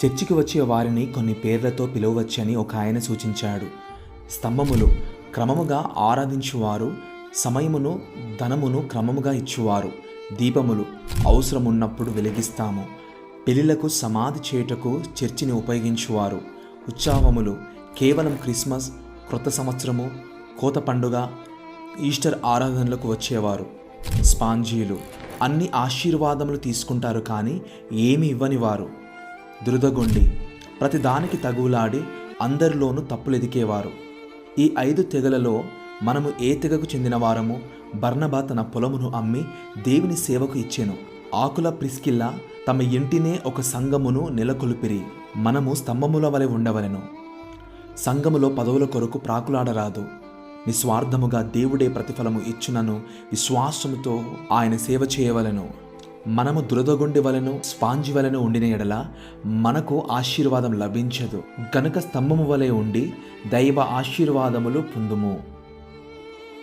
చర్చికి వచ్చే వారిని కొన్ని పేర్లతో పిలువవచ్చని ఒక ఆయన సూచించాడు. స్తంభములు క్రమముగా ఆరాధించువారు, సమయమును ధనమును క్రమముగా ఇచ్చువారు. దీపములు అవసరమున్నప్పుడు వెలిగిస్తాము. పెళ్లిలకు సమాధి చేయుటకు చర్చిని ఉపయోగించువారు. ఉత్సవములు కేవలం క్రిస్మస్, క్రొత్త సంవత్సరము, కోత పండుగ, ఈస్టర్ ఆరాధనలకు వచ్చేవారు. స్పాంజీలు అన్ని ఆశీర్వాదములు తీసుకుంటారు కానీ ఏమి ఇవ్వని వారు. దురదగొండి ప్రతిదానికి తగులాడి అందరిలోనూ తప్పులెదికేవారు. ఈ 5 తెగలలో మనము ఏ తెగకు చెందినవారము? బర్నబా తన పొలమును అమ్మి దేవుని సేవకు ఇచ్చెను. ఆకుల ప్రిస్కిల్లా తమ ఇంటినే ఒక సంఘమును నెలకొల్పిరి. మనము స్తంభముల వలె ఉండవలెను. సంఘములో పదవుల కొరకు ప్రాకులాడరాదు. నిస్వార్థముగా దేవుడే ప్రతిఫలము ఇచ్చునను విశ్వాసముతో ఆయన సేవ చేయవలెను. మనము దురదగొండి వలెను స్పాంజి వలెను ఉండిన ఎడల మనకు ఆశీర్వాదం లభించదు. గనుక స్తంభము వలె ఉండి దైవ ఆశీర్వాదములు పొందుము.